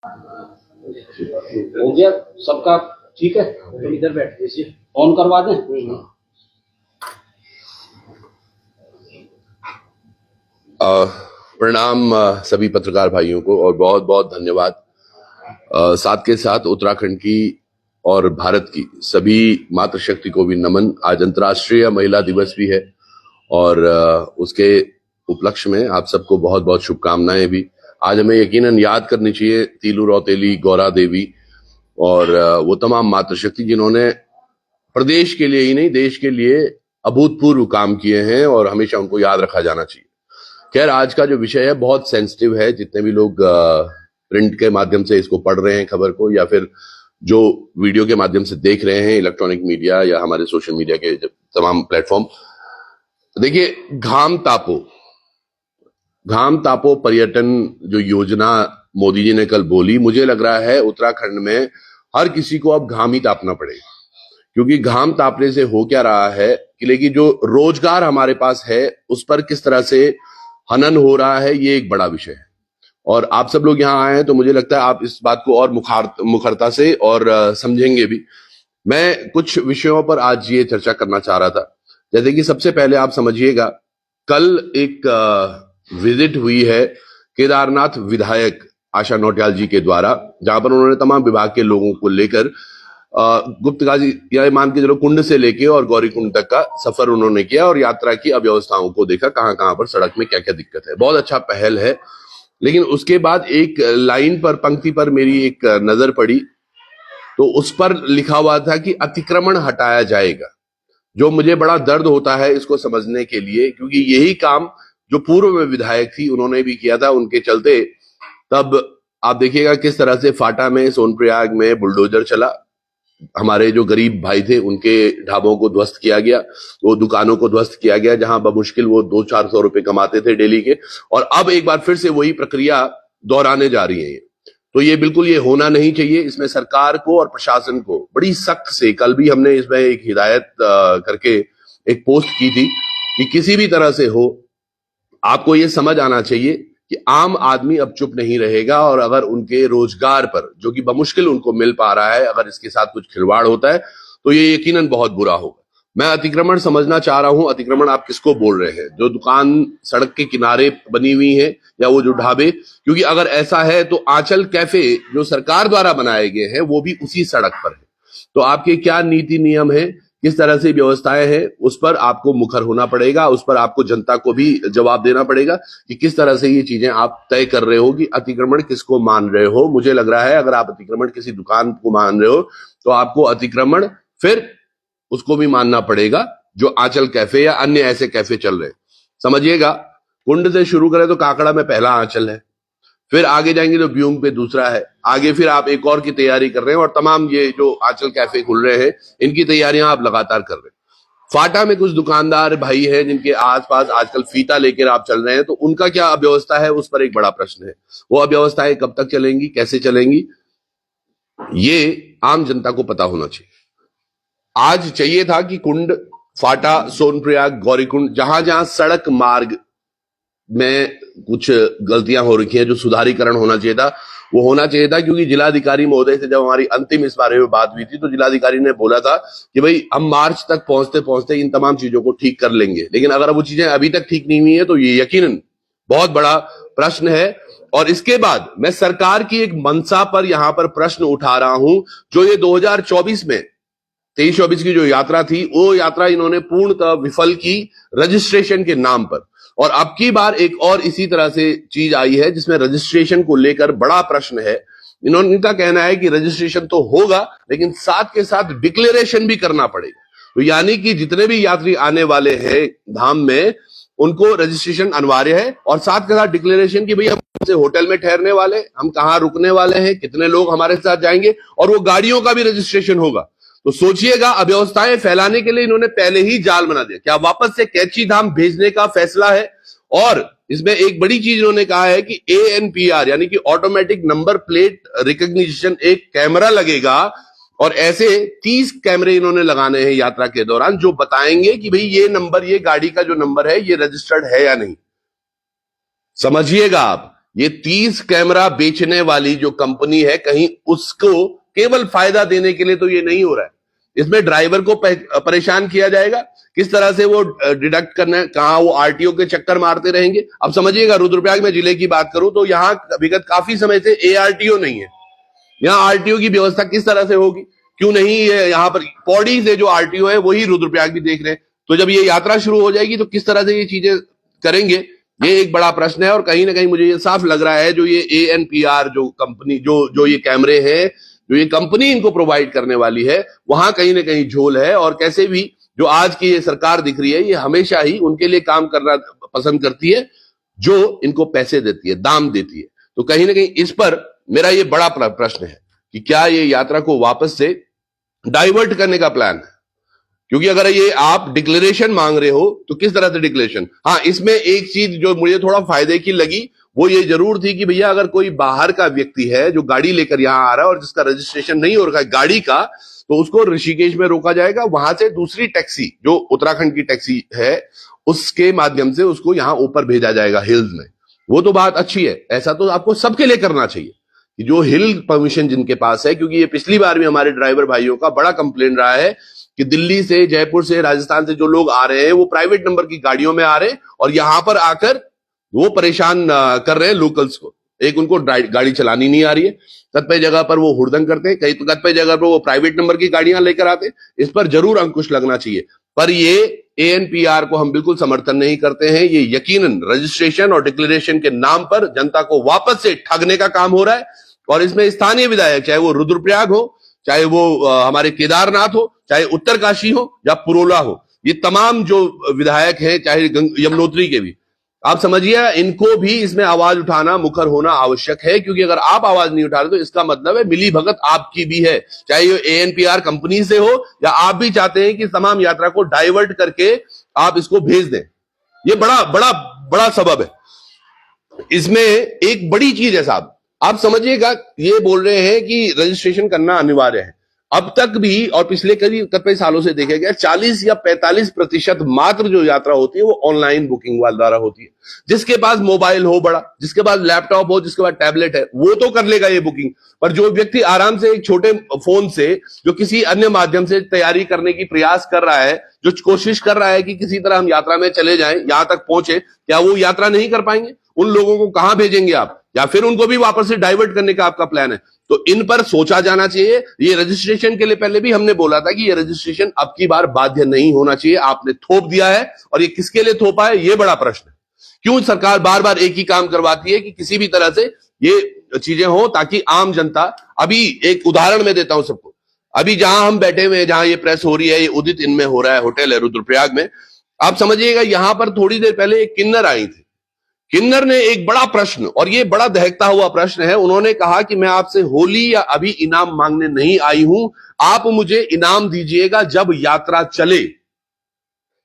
हो गया सबका? ठीक है, तो इधर बैठ दीजिए, ऑन करवा दें। प्रणाम सभी पत्रकार भाइयों को और बहुत बहुत धन्यवाद। साथ के साथ उत्तराखंड की और भारत की सभी मातृशक्ति को भी नमन। आज अंतर्राष्ट्रीय महिला दिवस भी है और उसके उपलक्ष्य में आप सबको बहुत बहुत शुभकामनाएं भी। आज हमें यकीनन याद करनी चाहिए तीलू रौतेली, गौरा देवी और वो तमाम मातृशक्ति जिन्होंने प्रदेश के लिए ही नहीं देश के लिए अभूतपूर्व काम किए हैं और हमेशा उनको याद रखा जाना चाहिए। खैर, आज का जो विषय है बहुत सेंसिटिव है। जितने भी लोग प्रिंट के माध्यम से इसको पढ़ रहे हैं खबर को, या फिर जो वीडियो के माध्यम से देख रहे हैं इलेक्ट्रॉनिक मीडिया या हमारे सोशल मीडिया के तमाम प्लेटफॉर्म, देखिए घाम तापो पर्यटन जो योजना मोदी जी ने कल बोली, मुझे लग रहा है उत्तराखंड में हर किसी को अब घाम ही तापना पड़ेगा। क्योंकि घाम तापने से हो क्या रहा है कि लेकिन जो रोजगार हमारे पास है उस पर किस तरह से हनन हो रहा है, ये एक बड़ा विषय है। और आप सब लोग यहाँ आए हैं तो मुझे लगता है आप इस बात को और मुखरता से और समझेंगे भी। मैं कुछ विषयों पर आज ये चर्चा करना चाह रहा था। जैसे कि सबसे पहले आप समझिएगा, कल एक विजिट हुई है केदारनाथ विधायक आशा नौटियाल जी के द्वारा, जहां पर उन्होंने तमाम विभाग के लोगों को लेकर गुप्तगाजी या मान के चलो कुंड से लेके और गौरी कुंड तक का सफर उन्होंने किया और यात्रा की अव्यवस्थाओं को देखा, कहां कहां पर सड़क में क्या क्या दिक्कत है। बहुत अच्छा पहल है। लेकिन उसके बाद एक लाइन पर, पंक्ति पर मेरी एक नजर पड़ी, तो उस पर लिखा हुआ था कि अतिक्रमण हटाया जाएगा, जो मुझे बड़ा दर्द होता है इसको समझने के लिए, क्योंकि यही काम जो पूर्व में विधायक थी उन्होंने भी किया था। उनके चलते तब आप देखिएगा किस तरह से फाटा में, सोनप्रयाग में बुलडोजर चला, हमारे जो गरीब भाई थे उनके ढाबों को ध्वस्त किया गया, वो दुकानों को ध्वस्त किया गया जहां बमुश्किल वो 200-400 रुपए कमाते थे डेली के, और अब एक बार फिर से वही प्रक्रिया दोहराने जा रही है। तो ये बिल्कुल ये होना नहीं चाहिए। इसमें सरकार को और प्रशासन को बड़ी सख्त से, कल भी हमने इसमें एक हिदायत करके एक पोस्ट की थी कि किसी भी तरह से हो, आपको ये समझ आना चाहिए कि आम आदमी अब चुप नहीं रहेगा और अगर उनके रोजगार पर, जो कि बमुश्किल उनको मिल पा रहा है, अगर इसके साथ कुछ खिलवाड़ होता है तो ये यकीनन बहुत बुरा होगा। मैं अतिक्रमण समझना चाह रहा हूं, अतिक्रमण आप किसको बोल रहे हैं? जो दुकान सड़क के किनारे बनी हुई है या वो जो ढाबे? क्योंकि अगर ऐसा है तो आंचल कैफे जो सरकार द्वारा बनाए गए हैं वो भी उसी सड़क पर है। तो आपके क्या नीति नियम है, किस तरह से व्यवस्थाएं हैं, उस पर आपको मुखर होना पड़ेगा। उस पर आपको जनता को भी जवाब देना पड़ेगा कि किस तरह से ये चीजें आप तय कर रहे हो कि अतिक्रमण किसको मान रहे हो। मुझे लग रहा है अगर आप अतिक्रमण किसी दुकान को मान रहे हो तो आपको अतिक्रमण फिर उसको भी मानना पड़ेगा जो आंचल कैफे या अन्य ऐसे कैफे चल रहे हैं। समझिएगा, कुंड से शुरू करें तो काकड़ा में पहला आंचल है, फिर आगे जाएंगे तो ब्यूंग पे दूसरा है, आगे फिर आप एक और की तैयारी कर रहे हैं, और तमाम ये जो आंचल कैफे खुल रहे हैं इनकी तैयारियां आप लगातार कर रहे हैं। फाटा में कुछ दुकानदार भाई हैं जिनके आसपास आजकल फीता लेकर आप चल रहे हैं, तो उनका क्या अव्यवस्था है उस पर एक बड़ा प्रश्न है। वो अव्यवस्थाएं कब तक चलेंगी, कैसे चलेंगी, ये आम जनता को पता होना चाहिए। आज चाहिए था कि कुंड, फाटा, सोनप्रयाग, गौरीकुंड, जहां जहां सड़क मार्ग में कुछ गलतियां हो रखी हैं, जो सुधारीकरण होना चाहिए था वो होना चाहिए था। क्योंकि जिलाधिकारी महोदय से जब हमारी अंतिम इस बारे में बात हुई थी तो जिलाधिकारी ने बोला था कि भाई हम मार्च तक पहुंचते पहुंचते इन तमाम चीजों को ठीक कर लेंगे। लेकिन अगर वो चीजें अभी तक ठीक नहीं हुई है तो ये यकीनन बहुत बड़ा प्रश्न है। और इसके बाद मैं सरकार की एक मंशा पर यहां पर प्रश्न उठा रहा हूं, जो ये 2024 में 23-24 की जो यात्रा थी, वो यात्रा इन्होंने पूर्णतः विफल की रजिस्ट्रेशन के नाम पर। और अब की बार एक और इसी तरह से चीज आई है जिसमें रजिस्ट्रेशन को लेकर बड़ा प्रश्न है। इनका कहना है कि रजिस्ट्रेशन तो होगा लेकिन साथ के साथ डिक्लेरेशन भी करना पड़ेगा। तो यानी कि जितने भी यात्री आने वाले हैं धाम में उनको रजिस्ट्रेशन अनिवार्य है, और साथ के साथ डिक्लेरेशन की भाई हम होटल में ठहरने वाले, हम कहां रुकने वाले हैं, कितने लोग हमारे साथ जाएंगे, और वो गाड़ियों का भी रजिस्ट्रेशन होगा। तो सोचिएगा, अव्यवस्थाएं फैलाने के लिए इन्होंने पहले ही जाल बना दिया। क्या वापस से कैची धाम भेजने का फैसला है? और इसमें एक बड़ी चीज इन्होंने कहा है कि ANPR यानी कि ऑटोमेटिक नंबर प्लेट रिकॉग्निशन, एक कैमरा लगेगा, और ऐसे 30 कैमरे इन्होंने लगाने हैं यात्रा के दौरान, जो बताएंगे कि भाई ये नंबर, ये गाड़ी का जो नंबर है ये रजिस्टर्ड है या नहीं। समझिएगा आप, ये 30 कैमरा बेचने वाली जो कंपनी है, कहीं उसको केवल फायदा देने के लिए तो ये नहीं हो रहा है। इसमें ड्राइवर को परेशान किया जाएगा, किस तरह से वो डिडक्ट करना है, कहां वो आरटीओ के चक्कर मारते रहेंगे। अब समझिएगा, रुद्रप्रयाग में जिले की बात करूं तो यहां विगत काफी समय से एआरटीओ नहीं है। यहां आरटीओ की व्यवस्था किस तरह से होगी, क्यों नहीं है। यहां पर पौड़ी से जो आरटीओ है वही रुद्रप्रयाग भी देख रहे हैं। तो जब ये यात्रा शुरू हो जाएगी तो किस तरह से ये चीजें करेंगे, ये एक बड़ा प्रश्न है। और कहीं ना कहीं मुझे ये साफ लग रहा है, जो ये ANPR जो कंपनी जो ये कैमरे हैं, जो ये कंपनी इनको प्रोवाइड करने वाली है, वहां कहीं ना कहीं झोल है। और कैसे भी जो आज की ये सरकार दिख रही है, ये हमेशा ही उनके लिए काम करना पसंद करती है जो इनको पैसे देती है, दाम देती है। तो कहीं ना कहीं इस पर मेरा ये बड़ा प्रश्न है कि क्या ये यात्रा को वापस से डाइवर्ट करने का प्लान है। क्योंकि अगर ये आप डिक्लेरेशन मांग रहे हो तो किस तरह से डिक्लेरेशन। हाँ, इसमें एक चीज जो मुझे थोड़ा फायदे की लगी वो ये जरूर थी कि भैया अगर कोई बाहर का व्यक्ति है जो गाड़ी लेकर यहां आ रहा है और जिसका रजिस्ट्रेशन नहीं हो रखा है गाड़ी का, तो उसको ऋषिकेश में रोका जाएगा। वहां से दूसरी टैक्सी जो उत्तराखंड की टैक्सी है उसके माध्यम से उसको यहां ऊपर भेजा जाएगा हिल्स में। वो तो बात अच्छी है, ऐसा तो आपको सबके लिए करना चाहिए कि जो हिल परमिशन जिनके पास है। क्योंकि ये पिछली बार भी हमारे ड्राइवर भाइयों का बड़ा कंप्लेन रहा है कि दिल्ली से, जयपुर से, राजस्थान से जो लोग आ रहे हैं वो प्राइवेट नंबर की गाड़ियों में आ रहे हैं और यहां पर आकर वो परेशान कर रहे हैं लोकल्स को। एक, उनको गाड़ी चलानी नहीं आ रही है, कतिपय जगह पर वो हुड़दंग करते हैं, कई कतिपय जगह पर वो प्राइवेट नंबर की गाड़ियां लेकर आते हैं। इस पर जरूर अंकुश लगना चाहिए। पर ये ANPR को हम बिल्कुल समर्थन नहीं करते हैं। ये यकीनन रजिस्ट्रेशन और डिक्लेरेशन के नाम पर जनता को वापस से ठगने का काम हो रहा है। और इसमें स्थानीय विधायक, चाहे वो रुद्रप्रयाग हो, चाहे वो हमारे केदारनाथ हो, चाहे उत्तरकाशी हो या पुरोला हो, ये तमाम जो विधायक हैं, चाहे यमुनोत्री के भी, आप समझिए इनको भी इसमें आवाज उठाना, मुखर होना आवश्यक है। क्योंकि अगर आप आवाज नहीं उठा रहे तो इसका मतलब है मिली भगत आपकी भी है, चाहे ये ANPR कंपनी से हो या आप भी चाहते हैं कि तमाम यात्रा को डाइवर्ट करके आप इसको भेज दें। ये बड़ा बड़ा बड़ा सबब है। इसमें एक बड़ी चीज है साहब, आप समझिएगा, ये बोल रहे हैं कि रजिस्ट्रेशन करना अनिवार्य है। अब तक भी और पिछले कई सालों से देखा गया 40 या 45% मात्र जो यात्रा होती है वो ऑनलाइन बुकिंग वाले द्वारा होती है। जिसके पास मोबाइल हो बड़ा, जिसके पास लैपटॉप हो, जिसके पास टैबलेट है, वो तो कर लेगा ये बुकिंग। पर जो व्यक्ति आराम से एक छोटे फोन से जो किसी अन्य माध्यम से तैयारी करने की प्रयास कर रहा है, जो कोशिश कर रहा है कि किसी तरह हम यात्रा में चले जाएं, यहां तक पहुंचे, क्या वो यात्रा नहीं कर पाएंगे? उन लोगों को कहां भेजेंगे आप? या फिर उनको भी वापस से डाइवर्ट करने का आपका प्लान है? तो इन पर सोचा जाना चाहिए। ये रजिस्ट्रेशन के लिए पहले भी हमने बोला था कि ये रजिस्ट्रेशन अब की बार बाध्य नहीं होना चाहिए। आपने थोप दिया है और ये किसके लिए थोपा है, ये बड़ा प्रश्न है। क्यों सरकार बार बार एक ही काम करवाती है कि किसी भी तरह से ये चीजें हो ताकि आम जनता। अभी एक उदाहरण मैं देता हूं सबको, अभी जहां हम बैठे हुए हैं, जहां ये प्रेस हो रही है, ये उदित इनमें हो रहा है, होटल है रुद्रप्रयाग में। आप समझिएगा यहां पर थोड़ी देर पहले एक किन्नर आई थी। किन्नर ने एक बड़ा प्रश्न, और ये बड़ा दहकता हुआ प्रश्न है, उन्होंने कहा कि मैं आपसे होली या अभी इनाम मांगने नहीं आई हूं, आप मुझे इनाम दीजिएगा जब यात्रा चले।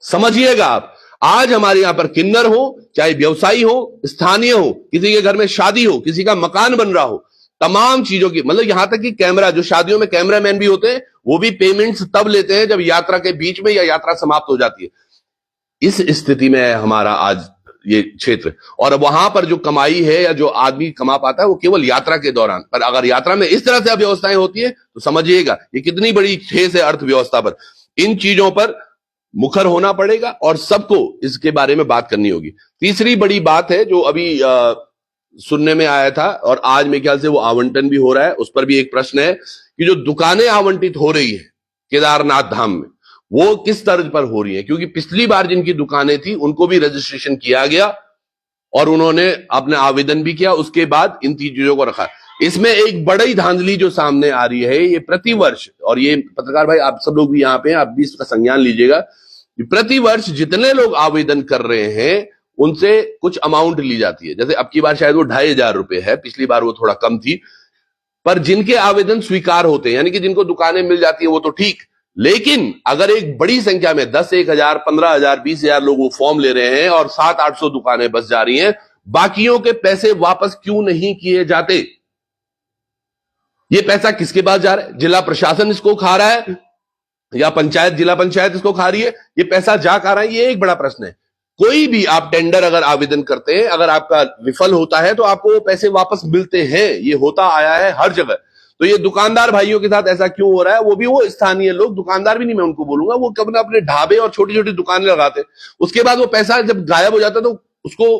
समझिएगा आप, आज हमारे यहां पर किन्नर हो, चाहे व्यवसायी हो, स्थानीय हो, किसी के घर में शादी हो, किसी का मकान बन रहा हो, तमाम चीजों की, मतलब यहां तक कि कैमरा, जो शादियों में कैमरामैन भी होते हैं, वो भी पेमेंट्स तब लेते हैं जब यात्रा के बीच में या यात्रा समाप्त हो जाती है। इस स्थिति में है हमारा आज ये क्षेत्र। और वहां पर जो कमाई है या जो आदमी कमा पाता है वो केवल यात्रा के दौरान। पर अगर यात्रा में इस तरह से अव्यवस्थाएं होती है तो समझिएगा ये कितनी बड़ी ठेस है अर्थव्यवस्था पर। इन चीजों पर मुखर होना पड़ेगा और सबको इसके बारे में बात करनी होगी। तीसरी बड़ी बात है जो अभी सुनने में आया था और आज मेरे ख्याल से वो आवंटन भी हो रहा है, उस पर भी एक प्रश्न है कि जो दुकानें आवंटित हो रही है केदारनाथ धाम में, वो किस तर्ज पर हो रही है। क्योंकि पिछली बार जिनकी दुकानें थी उनको भी रजिस्ट्रेशन किया गया और उन्होंने अपना आवेदन भी किया, उसके बाद इन चीजों को रखा। इसमें एक बड़ी धांधली जो सामने आ रही है, ये प्रतिवर्ष, और ये पत्रकार भाई आप सब लोग भी यहाँ पे हैं, आप भी इसका संज्ञान लीजिएगा, प्रतिवर्ष जितने लोग आवेदन कर रहे हैं उनसे कुछ अमाउंट ली जाती है। जैसे अब की बार शायद वो 2500 रुपए है, पिछली बार वो थोड़ा कम थी। पर जिनके आवेदन स्वीकार होते हैं, यानी कि जिनको दुकानें मिल जाती है, वो तो ठीक। लेकिन अगर एक बड़ी संख्या में 10, 1000, 15,000, 20,000 लोग वो फॉर्म ले रहे हैं और 700-800 दुकानें बस जा रही हैं, बाकियों के पैसे वापस क्यों नहीं किए जाते? ये पैसा किसके पास जा रहा है? जिला प्रशासन इसको खा रहा है या पंचायत, जिला पंचायत इसको खा रही है? ये पैसा जा कहां रहा है? ये एक बड़ा प्रश्न है। कोई भी आप टेंडर अगर आवेदन करते हैं, अगर आपका विफल होता है तो आपको वो पैसे वापस मिलते हैं। ये होता आया है हर जगह। तो ये दुकानदार भाइयों के साथ ऐसा क्यों हो रहा है? वो भी वो स्थानीय लोग, दुकानदार भी नहीं मैं उनको बोलूंगा, वो कभी अपने ढाबे और छोटी छोटी दुकानें लगाते हैं, उसके बाद वो पैसा जब गायब हो जाता है तो उसको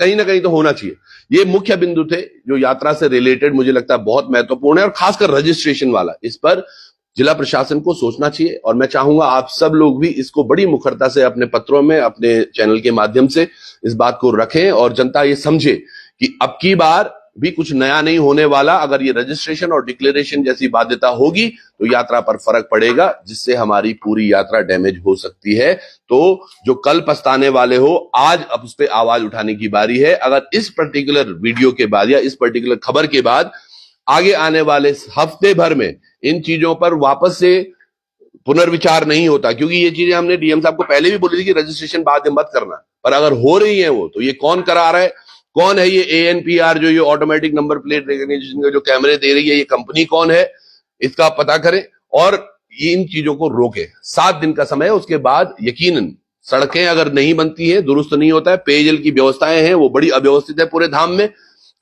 कहीं ना कहीं तो होना चाहिए। ये मुख्य बिंदु थे जो यात्रा से रिलेटेड मुझे लगता है बहुत महत्वपूर्ण है, और खासकर रजिस्ट्रेशन वाला, इस पर जिला प्रशासन को सोचना चाहिए। और मैं चाहूंगा आप सब लोग भी इसको बड़ी मुखरता से अपने पत्रों में, अपने चैनल के माध्यम से इस बात को रखें, और जनता ये समझे कि अब की बार भी कुछ नया नहीं होने वाला। अगर ये रजिस्ट्रेशन और डिक्लेरेशन जैसी बाध्यता होगी तो यात्रा पर फर्क पड़ेगा, जिससे हमारी पूरी यात्रा डैमेज हो सकती है। तो जो कल पछताने वाले हो, आज अब उस पर आवाज उठाने की बारी है। अगर इस पर्टिकुलर वीडियो के बाद या इस पर्टिकुलर खबर के बाद आगे आने वाले हफ्ते भर में इन चीजों पर वापस से पुनर्विचार नहीं होता, क्योंकि ये चीजें हमने डीएम साहब को पहले भी बोली थी कि रजिस्ट्रेशन बाद में मत करना, पर अगर हो रही है वो, तो ये कौन करा रहा है, कौन है ये ANPR जो ये ऑटोमेटिक नंबर प्लेट रिकॉग्निशन का जो कैमरे दे रही है, ये कंपनी कौन है, इसका पता करें और इन चीजों को रोकें। 7 दिन का समय है, उसके बाद यकीनन सड़कें अगर नहीं बनती है, दुरुस्त नहीं होता है, पेयजल की व्यवस्थाएं हैं वो बड़ी अव्यवस्थित है पूरे धाम में,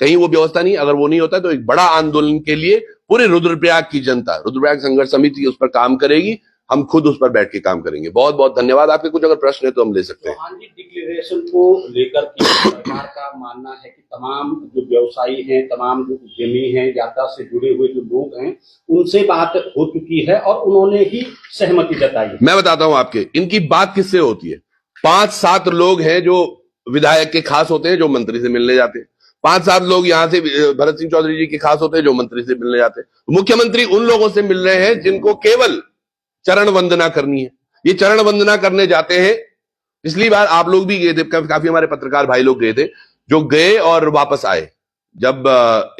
कहीं वो व्यवस्था नहीं, अगर वो नहीं होता है तो एक बड़ा आंदोलन के लिए पूरे रुद्रप्रयाग की जनता, रुद्रप्रयाग संघर्ष समिति उस पर काम करेगी, हम खुद उस पर बैठ के काम करेंगे। बहुत बहुत धन्यवाद। आपके कुछ अगर प्रश्न है तो हम ले सकते हैं। हाँ जी, डिक्लेरेशन को लेकर के सरकार का मानना है कि तमाम जो व्यवसायी हैं, तमाम जो उद्यमी हैं, यात्रा से जुड़े हुए जो लोग हैं, उनसे बात हो चुकी है और उन्होंने ही सहमति जताई है। मैं बताता हूं आपके, इनकी बात किससे होती है? 5-7 लोग हैं जो विधायक के खास होते हैं, जो मंत्री से मिलने जाते हैं। 5-7 लोग यहां से भरत सिंह चौधरी जी के खास होते हैं, जो मंत्री से मिलने जाते हैं। मुख्यमंत्री उन लोगों से मिल रहे हैं जिनको केवल चरण वंदना करनी है। ये चरण वंदना करने जाते हैं। पिछली बार आप लोग भी गए थे, काफी हमारे पत्रकार भाई लोग गए थे, जो गए और वापस आए जब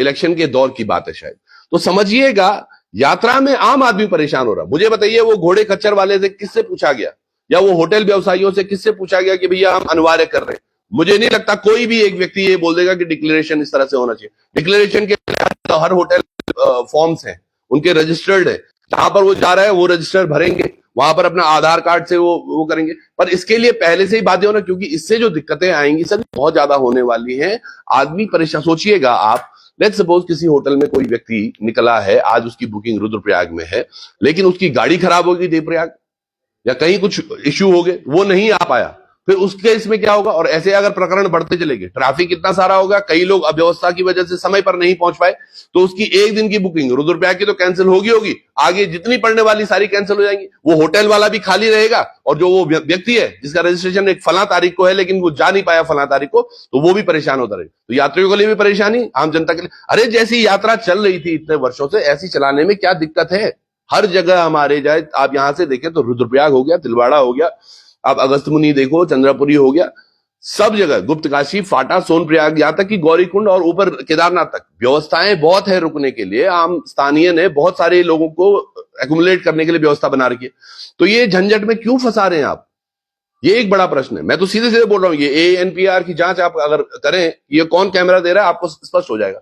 इलेक्शन के दौर की बात है शायद। तो समझिएगा यात्रा में आम आदमी परेशान हो रहा। मुझे बताइए, वो घोड़े खच्चर वाले से किससे पूछा गया, या वो होटल व्यवसायियों से किससे पूछा गया कि भैया हम अनिवार्य कर रहे हैं? मुझे नहीं लगता कोई भी एक व्यक्ति ये बोल देगा कि डिक्लेरेशन इस तरह से होना चाहिए। डिक्लेरेशन के तो हर होटल फॉर्म्स हैं, उनके रजिस्टर्ड है, जहां पर वो जा रहा है वो रजिस्टर भरेंगे, वहां पर अपना आधार कार्ड से वो करेंगे। पर इसके लिए पहले से ही बाध्य होना, क्योंकि इससे जो दिक्कतें आएंगी सर बहुत ज्यादा होने वाली हैं। आदमी परेशान। सोचिएगा आप, लेट्स सपोज किसी होटल में कोई व्यक्ति निकला है, आज उसकी बुकिंग रुद्रप्रयाग में है, लेकिन उसकी गाड़ी खराब होगी देवप्रयाग, या कहीं कुछ इश्यू हो गए, वो नहीं आ पाया, फिर उस केस में क्या होगा? और ऐसे अगर प्रकरण बढ़ते चलेंगे, ट्रैफिक इतना सारा होगा, कई लोग अव्यवस्था की वजह से समय पर नहीं पहुंच पाए, तो उसकी एक दिन की बुकिंग रुद्रप्रयाग की तो कैंसिल होगी, आगे जितनी पड़ने वाली सारी कैंसिल हो जाएंगी। वो होटल वाला भी खाली रहेगा, और जो वो व्यक्ति है जिसका रजिस्ट्रेशन एक फला तारीख को है लेकिन वो जा नहीं पाया फला तारीख को, तो वो भी परेशान होता रहेगा। तो यात्रियों के लिए भी परेशानी, आम जनता के लिए। अरे जैसी यात्रा चल रही थी इतने वर्षों से, ऐसी चलाने में क्या दिक्कत है? हर जगह हमारे जाए, आप यहां से देखें तो रुद्रप्रयाग हो गया, तिलवाड़ा हो गया, आप अगस्तमुनि देखो, चंद्रपुरी हो गया, सब जगह गुप्तकाशी, फाटा, सोनप्रयाग, यहां तक कि गौरीकुंड और ऊपर केदारनाथ तक व्यवस्थाएं बहुत है रुकने के लिए। आम स्थानीय ने बहुत सारे लोगों को एकुमुलेट करने के लिए व्यवस्था बना रखी है। तो ये झंझट में क्यों फंसा रहे हैं आप? ये एक बड़ा प्रश्न है। मैं तो सीधे सीधे बोल रहा हूं, ये ANPR की जांच आप अगर करें, ये कौन कैमरा दे रहा है, आपको स्पष्ट हो जाएगा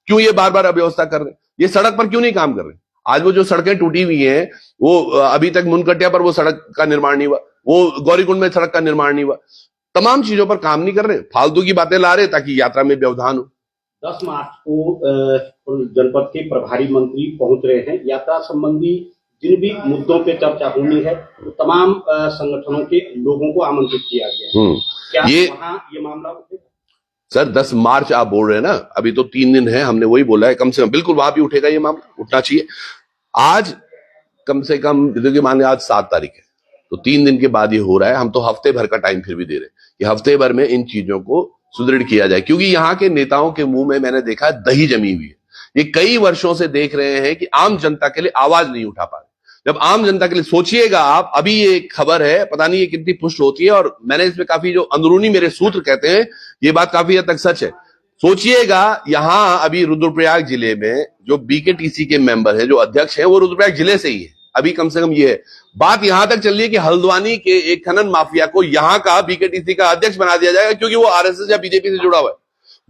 क्यों ये बार बार अव्यवस्था कर रहे हैं। ये सड़क पर क्यों नहीं काम कर रहे? आज वो जो सड़कें टूटी हुई हैं, वो अभी तक मुनकटिया पर वो सड़क का निर्माण नहीं हुआ, वो गौरीकुंड में सड़क का निर्माण नहीं हुआ, तमाम चीजों पर काम नहीं कर रहे, फालतू की बातें ला रहे ताकि यात्रा में व्यवधान हो। 10 मार्च को जनपद के प्रभारी मंत्री पहुंच रहे हैं। यात्रा संबंधी जिन भी मुद्दों पे चर्चा होनी है, तो तमाम संगठनों के लोगों को आमंत्रित किया गया है। क्या वहां ये मामला उठेगा? सर 10 मार्च आप बोल रहे हैं ना, अभी तो 3 दिन है, हमने वही बोला है, कम से कम बिल्कुल वहां भी उठेगा ये मामला, उठना चाहिए। आज कम से कम देखिए, मान लिया आज 7 तारीख है, तो 3 दिन के बाद ये हो रहा है। हम तो हफ्ते भर का टाइम फिर भी दे रहे हैं कि हफ्ते भर में इन चीजों को सुदृढ़ किया जाए, क्योंकि यहाँ के नेताओं के मुंह में मैंने देखा दही जमी हुई है। ये कई वर्षों से देख रहे हैं कि आम जनता के लिए आवाज नहीं उठा पा रहे। जब आम जनता के लिए सोचिएगा आप, अभी ये खबर है, पता नहीं ये कितनी पुष्ट होती है, और मैंने इसमें काफी जो अंदरूनी मेरे सूत्र कहते हैं, ये बात काफी हद तक सच है। सोचिएगा यहां अभी रुद्रप्रयाग जिले में जो BKTC के मेंबर है, जो अध्यक्ष है, वो रुद्रप्रयाग जिले से ही है। अभी कम से कम ये है बात, यहां तक चल रही है कि हल्द्वानी के एक खनन माफिया को यहां का BKTC का अध्यक्ष बना दिया जाएगा, क्योंकि वो RSS या BJP से जुड़ा हुआ है।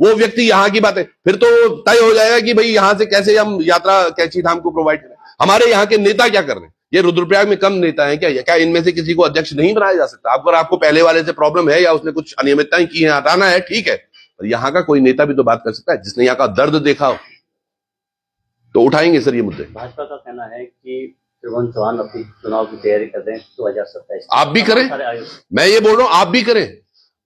वो व्यक्ति यहां की बात है, फिर तो तय हो जाएगा कि भाई यहां से कैसे हम यात्रा कैंची धाम को प्रोवाइड करें। हमारे यहाँ के नेता क्या कर रहे हैं? ये रुद्रप्रयाग में कम नेता है क्या इनमें से किसी को अध्यक्ष नहीं बनाया जा सकता? अगर आपको पहले वाले से प्रॉब्लम है या उसने कुछ अनियमितताएं की है, हटाना है, ठीक है, पर यहाँ का कोई नेता भी तो बात कर सकता है जिसने यहाँ का दर्द देखा हो, तो उठाएंगे सर ये मुद्दे। भाजपा का कहना है कि त्रिभुवन चौहान अपनी चुनाव की तैयारी कर रहे हैं 2027। आप भी करें, मैं ये बोल रहा हूं आप भी करें।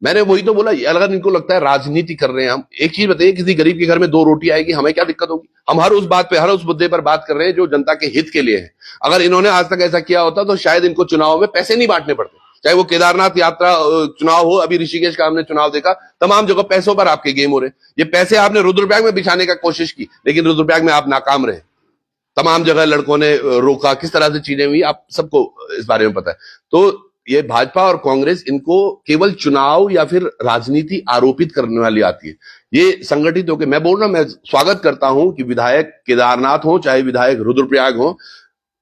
मैंने वही तो बोला, अगर इनको लगता है राजनीति कर रहे हैं, हम एक चीज बताइए, किसी गरीब के घर में 2 रोटी आएगी, हमें क्या दिक्कत होगी? हम हर उस बात पे, हर उस मुद्दे पर बात कर रहे हैं जो जनता के हित के लिए है। अगर इन्होंने आज तक ऐसा किया होता तो शायद इनको चुनाव में पैसे नहीं बांटने पड़ते, चाहे वो केदारनाथ यात्रा चुनाव हो, अभी ऋषिकेश का हमने चुनाव देखा, तमाम जगह पैसों पर आपके गेम हो रहे। ये पैसे आपने रुद्रप्रयाग में बिछाने का कोशिश की, लेकिन रुद्रप्रयाग में आप नाकाम रहे। तमाम जगह लड़कों ने रोका, किस तरह से चीजें हुई आप सबको इस बारे में पता है। तो ये भाजपा और कांग्रेस, इनको केवल चुनाव या फिर राजनीति आरोपित करने वाली आती है। ये संगठित होकर, मैं बोल रहा हूं, मैं स्वागत करता हूं कि विधायक केदारनाथ हो, चाहे विधायक रुद्रप्रयाग हो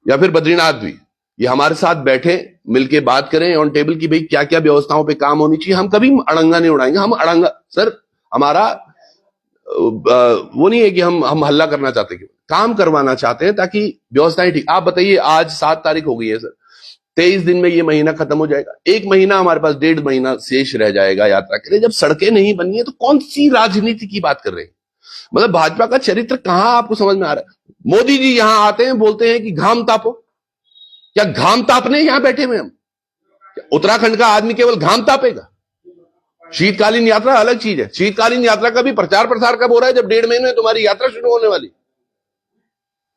या फिर बद्रीनाथ भी, ये हमारे साथ बैठे, मिलके बात करें ऑन टेबल की भाई क्या क्या व्यवस्थाओं पे काम होनी चाहिए। हम कभी अड़ंगा नहीं उड़ाएंगे, हम अड़ंगा सर, हमारा वो नहीं है कि हम हल्ला करना चाहते, कि काम करवाना चाहते हैं ताकि व्यवस्थाएं ठीक। आप बताइए, आज 7 तारीख हो गई है सर, 23 दिन में ये महीना खत्म हो जाएगा, 1 महीना हमारे पास, 1.5 महीना शेष रह जाएगा यात्रा के लिए। जब सड़कें नहीं बनी है तो कौन सी राजनीति की बात कर रहे हैं? मतलब भाजपा का चरित्र कहां आपको समझ में आ रहा है? मोदी जी यहां आते हैं, बोलते हैं कि घाम तापो। क्या घाम तापने यहां बैठे हुए हम? उत्तराखंड का आदमी केवल घाम तापेगा? शीतकालीन यात्रा अलग चीज है। शीतकालीन यात्रा का भी प्रचार प्रसार कब हो रहा है? जब 1.5 महीने में तुम्हारी यात्रा शुरू होने वाली।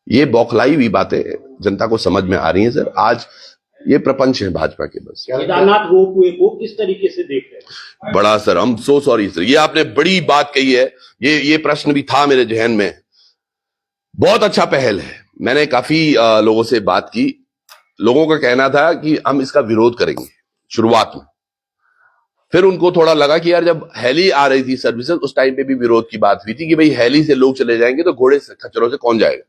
ये बौखलाई हुई बातें जनता को समझ में आ रही हैं सर। आज ये प्रपंच है भाजपा के। बस केदारनाथ रोपवे को किस तरीके से देख रहे हैं? बड़ा सर, हम सो सॉरी सर, ये आपने बड़ी बात कही है। ये प्रश्न भी था मेरे जहन में। बहुत अच्छा पहल है। मैंने काफी लोगों से बात की। लोगों का कहना था कि हम इसका विरोध करेंगे शुरुआत में, फिर उनको थोड़ा लगा कि यार जब हेली आ रही थी सर्विसेज, उस टाइम पे भी विरोध की बात हुई थी कि भाई हेली से लोग चले जाएंगे तो घोड़े से खच्चरों से कौन जाएगा।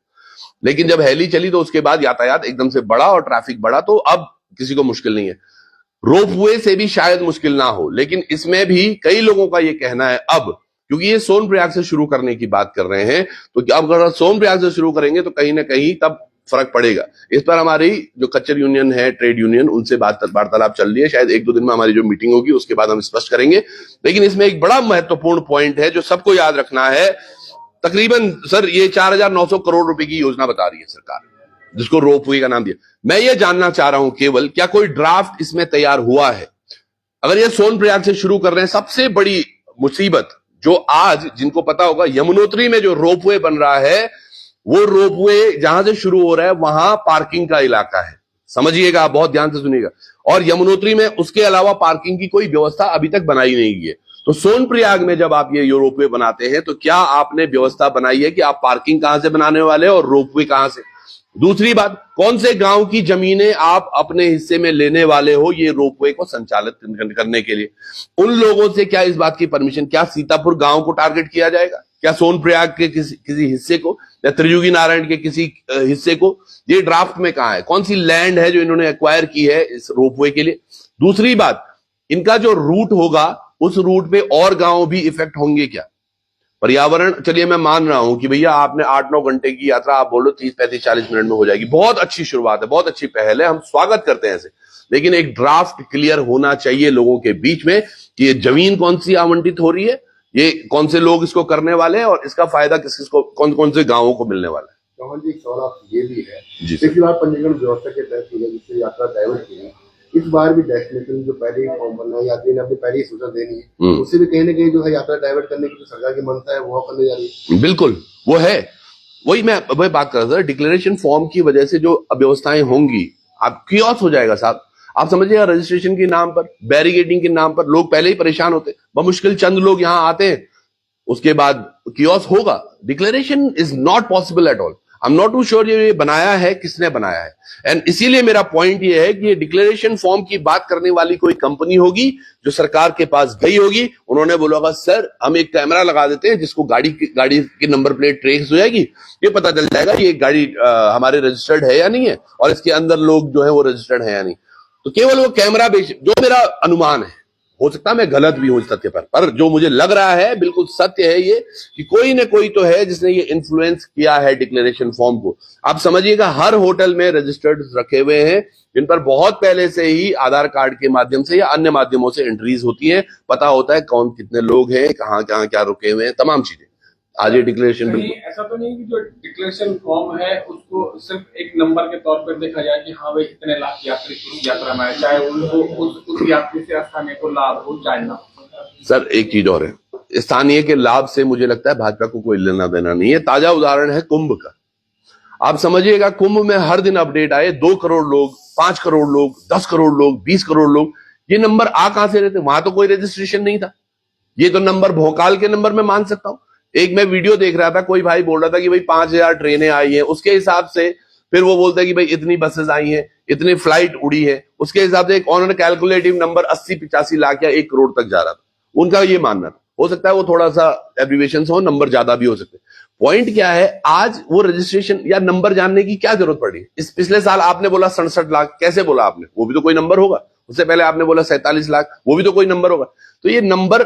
लेकिन जब हेली चली तो उसके बाद यातायात एकदम से बढ़ा और ट्रैफिक बढ़ा, तो अब किसी को मुश्किल नहीं है। रोपवे से भी शायद मुश्किल ना हो, लेकिन इसमें भी कई लोगों का ये कहना है अब, क्योंकि ये सोनप्रयाग से शुरू करने की बात कर रहे हैं, तो अब अगर सोनप्रयाग से शुरू करेंगे तो कहीं ना कहीं तब फर्क पड़ेगा। इस पर हमारी जो कच्चर यूनियन है, ट्रेड यूनियन, उनसे वार्तालाप चल रही है। शायद 1-2 दिन में हमारी जो मीटिंग होगी उसके बाद हम स्पष्ट करेंगे। लेकिन इसमें एक बड़ा महत्वपूर्ण पॉइंट है जो सबको याद रखना है। तकरीबन सर ये 4,900 करोड़ रुपए की योजना बता रही है सरकार, जिसको रोपवे का नाम दिया। मैं ये जानना चाह रहा हूं केवल, क्या कोई ड्राफ्ट इसमें तैयार हुआ है? अगर ये सोनप्रयाग से शुरू कर रहे हैं, सबसे बड़ी मुसीबत जो आज जिनको पता होगा, यमुनोत्री में जो रोपवे बन रहा है, वो रोपवे जहां से शुरू हो रहा है वहां पार्किंग का इलाका है। समझिएगा, आप बहुत ध्यान से सुनिएगा। और यमुनोत्री में उसके अलावा पार्किंग की कोई व्यवस्था अभी तक बनाई नहीं गई है। तो सोनप्रयाग में जब आप ये रोपवे बनाते हैं तो क्या आपने व्यवस्था बनाई है कि आप पार्किंग कहां से बनाने वाले और रोपवे कहां से? दूसरी बात, कौन से गांव की जमीनें आप अपने हिस्से में लेने वाले हो ये रोपवे को संचालित करने के लिए? उन लोगों से क्या इस बात की परमिशन, क्या सीतापुर गांव को टारगेट किया जाएगा? क्या सोनप्रयाग के किसी हिस्से को, या त्रियुगी नारायण के किसी हिस्से को? ये ड्राफ्ट में कहां है? कौन सी लैंड है जो इन्होंने एक्वायर की है इस रोपवे के लिए? दूसरी बात, इनका जो रूट होगा उस रूट पे और गांव भी इफेक्ट होंगे क्या? पर्यावरण, चलिए मैं मान रहा हूं कि भैया आपने 8-9 घंटे की यात्रा आप बोलो 30-35-40 मिनट में हो जाएगी, बहुत अच्छी शुरुआत है, बहुत अच्छी पहल है, हम स्वागत करते हैं ऐसे। लेकिन एक ड्राफ्ट क्लियर होना चाहिए लोगों के बीच में कि ये जमीन कौन सी आवंटित हो रही है, ये कौन से लोग इसको करने वाले हैं और इसका फायदा किस किसको, कौन कौन से गांवों को मिलने वाला है। चौहान जी, एक सवाल ये भी है, जी पिछली बार पंजीकरण व्यवस्था के तहत हुई है जिससे यात्रा डाइवर्ट की है, इस बार भी डेस्टिनेशन जो पहले ही फॉर्म भरना है, यात्री ने अपनी पहले ही सूचना देनी है, उससे भी कहीं ना कहीं जो है यात्रा डाइवर्ट करने की जो सरकार की मंशा है वो करने जा रही है। बिल्कुल वो है, वही मैं बात कर रहा था। डिक्लेरेशन फॉर्म की वजह से जो अव्यवस्थाएं होंगी, आप कियोस्क हो जाएगा साहब। आप समझिएगा, रजिस्ट्रेशन के नाम पर, बैरिकेडिंग के नाम पर लोग पहले ही परेशान होते, बमुश्किल चंद लोग यहां आते हैं, उसके बाद कियोस्क होगा। Declaration is not possible at all. I am not too sure ये बनाया है किसने बनाया है। एंड इसीलिए मेरा पॉइंट ये है कि ये डिक्लेरेशन फॉर्म की बात करने वाली कोई कंपनी होगी जो सरकार के पास गई होगी, उन्होंने बोला होगा सर हम एक कैमरा लगा देते हैं जिसको गाड़ी की नंबर प्लेट ट्रेस हो जाएगी, ये पता चल जाएगा ये गाड़ी हमारे रजिस्टर्ड है या नहीं है और इसके अंदर लोग जो है वो रजिस्टर्ड है या नहीं। तो केवल वो कैमरा बेच, जो मेरा अनुमान है, हो सकता है मैं गलत भी हूं इस तथ्य पर जो मुझे लग रहा है बिल्कुल सत्य है ये कि कोई न कोई तो है जिसने ये इन्फ्लुएंस किया है डिक्लेरेशन फॉर्म को। आप समझिएगा हर होटल में रजिस्टर्ड रखे हुए हैं जिन पर बहुत पहले से ही आधार कार्ड के माध्यम से या अन्य माध्यमों से एंट्रीज होती है, पता होता है कौन कितने लोग हैं, कहाँ कहाँ क्या रुके हुए हैं, तमाम चीजें। आज ये डिक्लेरेशन ऐसा तो नहीं कि जो डिक्लेरेशन फॉर्म है उसको सिर्फ एक नंबर के तौर पर देखा जाए कि हाँ भाई इतने लाख यात्री यात्रा में आए, चाहे उनको उस यात्री से स्थानीय को लाभ हो चाहे ना। सर एक चीज और है, स्थानीय के लाभ से मुझे लगता है भाजपा को कोई लेना देना नहीं है। ताजा उदाहरण है कुंभ का। आप समझिएगा कुंभ में हर दिन अपडेट आए 2 करोड़ लोग, 5 करोड़ लोग, 10 करोड़ लोग, 20 करोड़ लोग। ये नंबर आ कहां से रहे थे? वहां तो कोई रजिस्ट्रेशन नहीं था। ये तो नंबर भोकाल के नंबर में मान सकता हूं। एक मैं वीडियो देख रहा था, कोई भाई बोल रहा था कि भाई 5000 ट्रेनें आई हैं, उसके हिसाब से फिर वो बोलता है कि भाई इतनी बसेस आई हैं, इतनी फ्लाइट उड़ी है, उसके हिसाब से एक ऑन कैलकुलेटिव नंबर 80-85 लाख या 1 करोड़ तक जा रहा था। उनका ये मानना था। हो सकता है वो थोड़ा सा एब्रीविएशन हो, नंबर ज्यादा भी हो सकते। पॉइंट क्या है, आज वो रजिस्ट्रेशन या नंबर जानने की क्या जरूरत पड़ी? इस पिछले साल आपने बोला 67 लाख, कैसे बोला आपने? वो भी तो कोई नंबर होगा। उससे पहले आपने बोला 47 लाख, वो भी तो कोई नंबर होगा। तो ये number,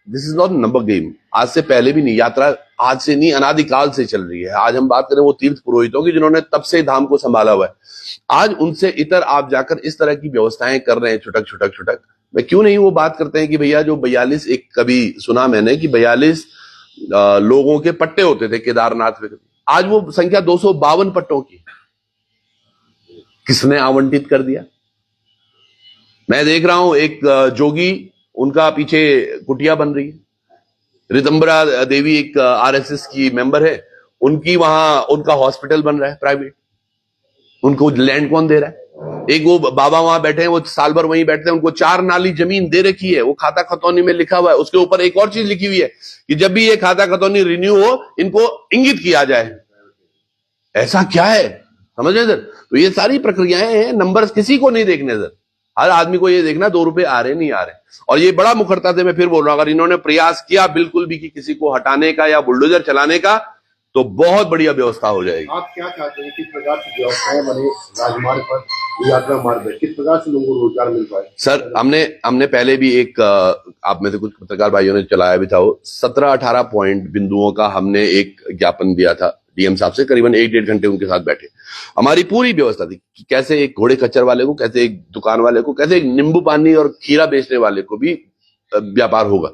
this is not number game. आज से पहले भी नहीं, यात्रा आज से नहीं अनादिकाल से चल रही है। आज हम बात करें वो तीर्थ पुरोहितों की जिन्होंने तब से धाम को संभाला हुआ है। आज उनसे इतर आप जाकर इस तरह की व्यवस्थाएं कर रहे हैं छुटक। मैं क्यों नहीं वो बात करते हैं कि भैया जो 42, एक कभी सुना मैंने कि 42 लोगों के पट्टे होते थे केदारनाथ में, आज वो संख्या 252 पट्टों की। किसने आवंटित कर दिया? मैं देख रहा हूं एक जोगी, उनका पीछे कुटिया बन रही है। रितंबरा देवी एक आरएसएस की मेंबर है, उनकी वहां उनका हॉस्पिटल बन रहा है प्राइवेट। उनको लैंड कौन दे रहा है? एक वो बाबा वहां बैठे हैं, वो साल भर वहीं बैठते हैं, उनको 4 नाली जमीन दे रखी है, वो खाता खतौनी में लिखा हुआ है। उसके ऊपर एक और चीज लिखी हुई है कि जब भी ये खाता खतौनी रिन्यू हो, इनको इंगित किया जाए। ऐसा क्या है? समझ रहे सर? तो ये सारी प्रक्रियाएं हैं, नंबर्स किसी को नहीं देखने सर। हर आदमी को ये देखना 2 रुपए आ रहे नहीं आ रहे। और ये बड़ा मुखरता से मैं फिर बोल रहा हूं, अगर इन्होंने प्रयास किया बिल्कुल भी कि किसी को हटाने का या बुलडोजर चलाने का, तो बहुत बढ़िया व्यवस्था हो जाएगी। आप क्या चाहते हैं, किस प्रकार की व्यवस्थाएं बने राजमार्ग पर, यात्रा मार्ग पर, किस प्रकार से लोगों को रोजगार मिल पाए? सर हमने पहले भी एक आप में से कुछ पत्रकार भाइयों ने चलाया भी था, वो 17-18 पॉइंट बिंदुओं का हमने एक ज्ञापन दिया था डीएम साहब से। करीबन 1-1.5 घंटे उनके साथ बैठे। हमारी पूरी व्यवस्था थी कि कैसे एक घोड़े खच्चर वाले को, कैसे एक दुकान वाले को, कैसे एक नींबू पानी और खीरा बेचने वाले को भी व्यापार होगा।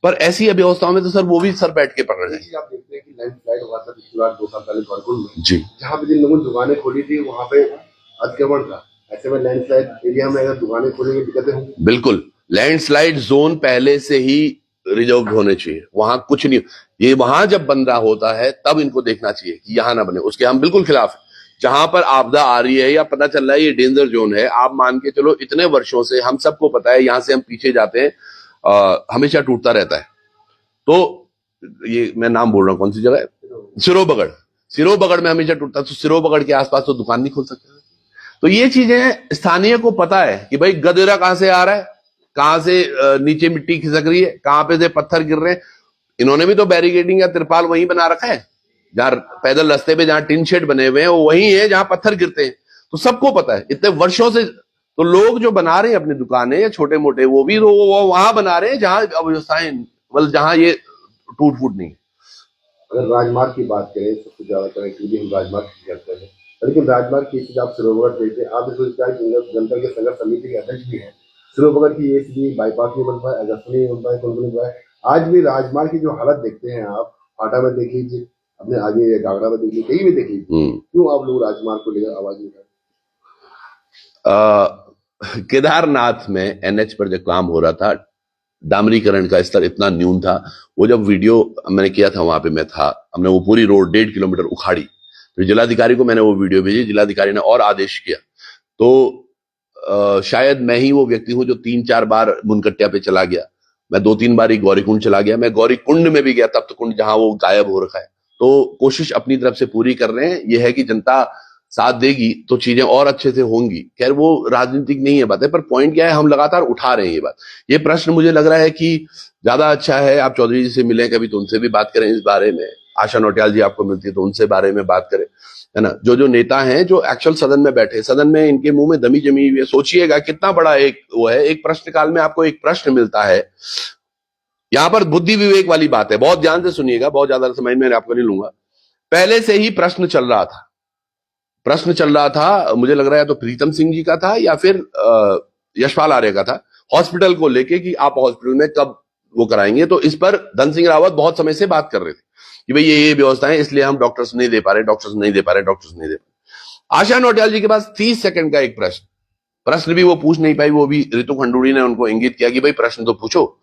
पर ऐसी व्यवस्थाओं में तो सर वो भी सर बैठ के पकड़ जाएंगे। आप देखते हैं कि लैंडस्लाइड हुआ था पिछली बार 2 साल पहले गौरकुंड में जी, जहाँ पे जिन लोगों ने दुकानें खोली थी वहां पे अतिक्रमण था। ऐसे में लैंडस्लाइड एरिया में अगर दुकानें खोलेंगे दिक्कतें होंगी। बिल्कुल, लैंडस्लाइड जोन पहले से ही रिजर्व होने चाहिए, वहां कुछ नहीं। ये वहां जब बन रहा होता है तब इनको देखना चाहिए कि यहां ना बने। उसके हम बिल्कुल खिलाफ हैं। जहां पर आपदा आ रही है या पता चल रहा है ये डेंजर जोन है, आप मान के चलो इतने वर्षों से हम सबको पता है, यहां से हम पीछे जाते हैं, हमेशा टूटता रहता है। तो ये मैं नाम बोल रहा हूं, कौन सी जगह है? सिरोबगढ़ में हमेशा टूटता। तो सिरोबगढ़ के आसपास तो दुकान नहीं खोल सकते। तो ये चीजें स्थानीय को पता है कि भाई गदेरा कहां से आ रहा है, कहां से नीचे मिट्टी खिसक रही है, कहां पे से पत्थर गिर रहे हैं। इन्होंने भी तो बैरिकेडिंग या तिरपाल वहीं बना रखा है, जहां पैदल रास्ते पे जहां टिन शेड बने हुए हैं वो वही है जहां पत्थर गिरते हैं। तो सबको पता है इतने वर्षों से। तो लोग जो बना रहे हैं अपनी दुकानें या छोटे मोटे, वो भी वो वहां बना रहे हैं जहां व्यवस्थाएं, मतलब जहां ये टूट फूट नहीं है। अगर राजमार्ग की बात करें, सबसे ज्यादा कनेक्टिविटी हम राजमार्ग की करते हैं, लेकिन राजमार्ग की चीज आप सिरोबगढ़ देखते हैं। आप इस जनता के संघर्ष समिति के अध्यक्ष भी हैं। सिरोबगढ़ की ये सीधी बाईपास नहीं बन पाए, अगस्त नहीं बन पाए, कौन नहीं पाए। आज भी राजमार्ग की जो हालत देखते हैं आप, फाटा में देख लीजिए, अपने आगे गागड़ा में देख लीजिए, कहीं भी देख लीजिए, क्यों आप लोग राजमार्ग को लेकर आवाज नहीं उठाते? केदारनाथ में एनएच पर जब काम हो रहा था, डामरीकरण का स्तर इतना न्यून था। वो जब वीडियो मैंने किया था, वहां पे मैं था, हमने वो पूरी रोड 1.5 किलोमीटर उखाड़ी। फिर जिलाधिकारी को मैंने वो वीडियो भेजी, जिलाधिकारी ने और आदेश किया। तो शायद मैं ही वो व्यक्ति हूं जो 3-4 बार मुनकट्टिया पे चला गया। मैं 2-3 बार ही गौरीकुंड चला गया। मैं गौरीकुंड में भी गया, तब तो कुंड जहां वो गायब हो रखा है। तो कोशिश अपनी तरफ से पूरी कर रहे हैं। यह है कि जनता साथ देगी तो चीजें और अच्छे से होंगी। खैर वो राजनीतिक नहीं है बात है, पर पॉइंट क्या है, हम लगातार उठा रहे हैं ये बात। ये प्रश्न मुझे लग रहा है कि ज्यादा अच्छा है आप चौधरी जी से मिलें कभी, तो उनसे भी बात करें इस बारे में। आशा नौटियाल जी आपको मिलती है तो उनसे बारे में बात करें, है ना। जो जो नेता हैं जो एक्चुअल सदन में बैठे, सदन में इनके मुंह में दमी जमी हुई है, सोचिएगा कितना बड़ा एक वो है, एक प्रश्न काल में आपको एक प्रश्न मिलता है। यहां पर बुद्धि विवेक वाली बात है, बहुत ध्यान से सुनिएगा, बहुत ज्यादा समय में आपको नहीं लूंगा। पहले से ही प्रश्न चल रहा था, मुझे लग रहा है तो प्रीतम सिंह जी का था या फिर यशपाल आर्य का था, हॉस्पिटल को लेके कि आप हॉस्पिटल में कब वो कराएंगे। तो इस पर धन सिंह रावत बहुत समय से बात कर रहे थे कि भाई ये व्यवस्था है, इसलिए हम डॉक्टर्स नहीं दे पा रहे। आशा नौटियाल जी के पास 30 सेकंड का एक प्रश्न भी वो पूछ नहीं पाई, वो भी ऋतु खंडूड़ी ने उनको इंगित किया कि भाई प्रश्न तो पूछो।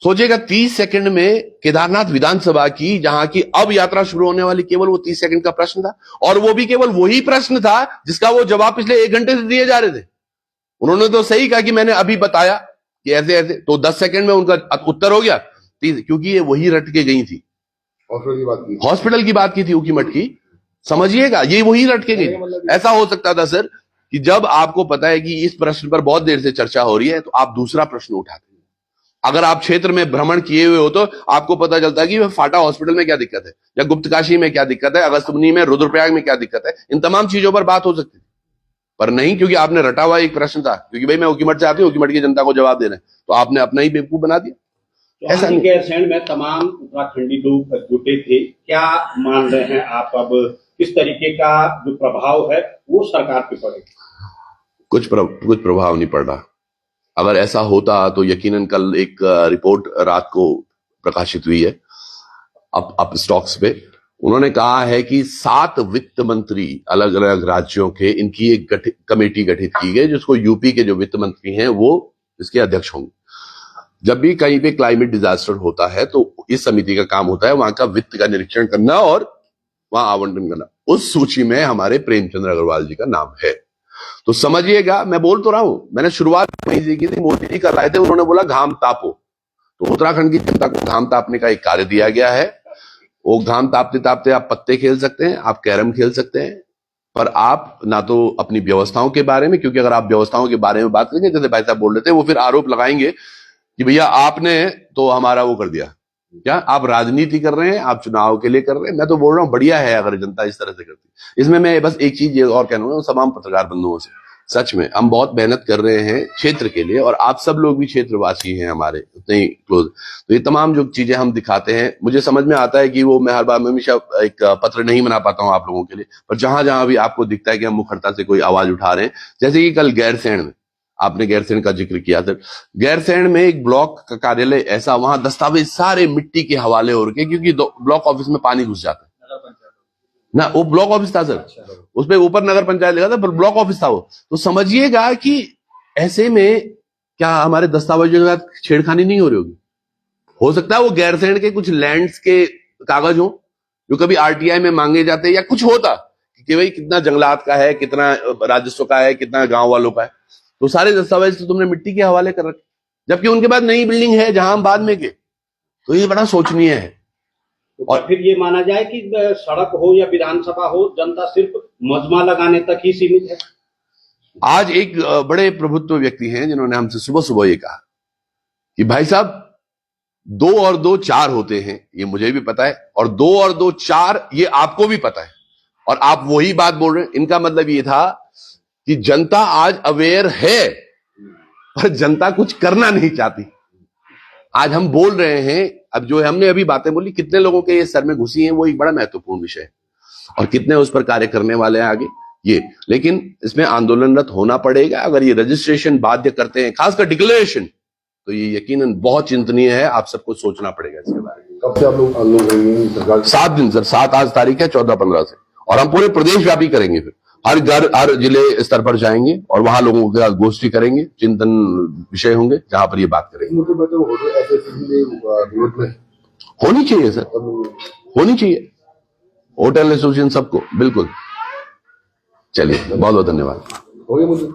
सोचिएगा 30 सेकंड में केदारनाथ विधानसभा की, जहां की अब यात्रा शुरू होने वाली, केवल वो 30 सेकंड का प्रश्न था, और वो भी केवल वही प्रश्न था जिसका वो जवाब पिछले 1 घंटे से दिए जा रहे थे। उन्होंने तो सही कहा कि मैंने अभी बताया कि ऐसे ऐसे, तो 10 सेकंड में उनका उत्तर हो गया, क्योंकि ये वही रट के गई थी, हॉस्पिटल की बात की थी उकीमठ की, समझिएगा, ये वही रट के गई। ऐसा हो सकता था सर कि जब आपको पता है कि इस प्रश्न पर बहुत देर से चर्चा हो रही है तो आप दूसरा प्रश्न उठाते हैं। अगर आप क्षेत्र में भ्रमण किए हुए हो तो आपको पता चलता है कि फाटा हॉस्पिटल में क्या दिक्कत है, या गुप्तकाशी में क्या दिक्कत है, अगस्त्यमुनि में, रुद्रप्रयाग में क्या दिक्कत है, इन तमाम चीजों पर बात हो सकती थी, पर नहीं, क्योंकि आपने रटा हुआ एक प्रश्न था, क्योंकि भाई मैं उकीमठ से आती हूँ, उकीमठ की जनता को जवाब देना है, तो आपने अपना ही बेवकूफ बना दिया। ऐसा नहीं। गैरसैंण में तमाम उत्तराखंडी लोग जुटे थे, क्या मान रहे हैं आप, अब किस तरीके का जो प्रभाव है वो सरकार पे पड़ेगा? कुछ प्रभाव नहीं पड़ रहा। अगर ऐसा होता तो यकीनन कल एक रिपोर्ट रात को प्रकाशित हुई है अप स्टॉक्स पे, उन्होंने कहा है कि 7 वित्त मंत्री अलग अलग राज्यों के, इनकी एक कमेटी गठित की गई, जिसको यूपी के जो वित्त मंत्री हैं वो इसके अध्यक्ष होंगे। जब भी कहीं पे क्लाइमेट डिजास्टर होता है तो इस समिति का काम होता है वहां का वित्त का निरीक्षण करना और वहां आवंटन करना। उस सूची में हमारे प्रेमचंद्र अग्रवाल जी का नाम है। तो समझिएगा, मैं बोल तो रहा हूं, मैंने शुरुआत वहीं से की थी, मोदी जी कर आए थे, उन्होंने बोला घाम तापो, तो उत्तराखंड की जनता को घाम तापने का एक कार्य दिया गया है। वो घाम तापते तापते आप पत्ते खेल सकते हैं, आप कैरम खेल सकते हैं, पर आप ना तो अपनी व्यवस्थाओं के बारे में, क्योंकि अगर आप व्यवस्थाओं के बारे में बात करेंगे, जैसे भाई साहब बोल रहे थे, वो फिर आरोप लगाएंगे कि भैया आपने तो हमारा वो कर दिया, क्या आप राजनीति कर रहे हैं, आप चुनाव के लिए कर रहे हैं। मैं तो बोल रहा हूं बढ़िया है अगर जनता इस तरह से करती। इसमें मैं बस एक चीज और कहूंगा तमाम पत्रकार बंधुओं से, सच में हम बहुत मेहनत कर रहे हैं क्षेत्र के लिए, और आप सब लोग भी क्षेत्रवासी हैं हमारे उतने ही क्लोज, तो ये तमाम जो चीजें हम दिखाते हैं, मुझे समझ में आता है कि वो मैं हर बार हमेशा एक पत्र नहीं बना पाता हूं आप लोगों के लिए, पर जहां जहां भी आपको दिखता है कि हम मुखरता से कोई आवाज उठा रहे हैं, जैसे कि कल गैरसैंण में, आपने गैरसैंण का जिक्र किया सर, गैरसैंण में एक ब्लॉक का कार्यालय ऐसा, वहां दस्तावेज सारे मिट्टी के हवाले हो रखे, क्योंकि ब्लॉक ऑफिस में पानी घुस जाता है ना, वो ब्लॉक ऑफिस था सर, उस पे ऊपर नगर पंचायत लिखा था, पर ब्लॉक ऑफिस था वो। तो समझिएगा कि ऐसे में क्या हमारे दस्तावेजों के साथ छेड़खानी नहीं हो रही होगी? हो सकता है वो गैरसैंण के कुछ लैंड्स के कागज हो जो कभी आरटीआई में मांगे जाते, या कुछ होता कि भाई कितना जंगलात का है, कितना राजस्व का है, कितना गांव वालों का है, तो सारे दस्तावेज तो तुमने मिट्टी के हवाले कर रखे, जबकि उनके पास नई बिल्डिंग है जहां हम बाद में गए। तो ये बड़ा सोचनीय है। और फिर ये माना जाए कि सड़क हो या विधानसभा हो, जनता सिर्फ मजमा लगाने तक ही सीमित है। आज एक बड़े प्रभुत्व व्यक्ति हैं जिन्होंने हमसे सुबह सुबह ये कहा कि भाई साहब 2 और 2 4 होते हैं, ये मुझे भी पता है, और 2 और 2 4 ये आपको भी पता है, और आप वही बात बोल रहे हैं। इनका मतलब ये था कि जनता आज अवेयर है, पर जनता कुछ करना नहीं चाहती। आज हम बोल रहे हैं, अब जो हमने अभी बातें बोली, कितने लोगों के ये सर में घुसी हैं, वो एक बड़ा महत्वपूर्ण विषय है, और कितने उस पर कार्य करने वाले हैं आगे ये। लेकिन इसमें आंदोलनरत होना पड़ेगा। अगर ये रजिस्ट्रेशन बाध्य करते हैं, खासकर डिक्लेरेशन, तो ये यकीनन बहुत चिंतनीय है। आप सबको सोचना पड़ेगा इसके बारे में। कब से आप लोग आंदोलन? 7 दिन सर, 7 आज तारीख है, 14-15 से, और हम पूरे प्रदेश व्यापी करेंगे। फिर हर घर, हर जिले स्तर पर जाएंगे और वहां लोगों के साथ गोष्ठी करेंगे, चिंतन विषय होंगे जहां पर ये बात करेंगे। होनी चाहिए सर, होनी चाहिए, होटल एसोसिएशन सबको, बिल्कुल। चलिए, बहुत बहुत धन्यवाद। हो गया मुझे।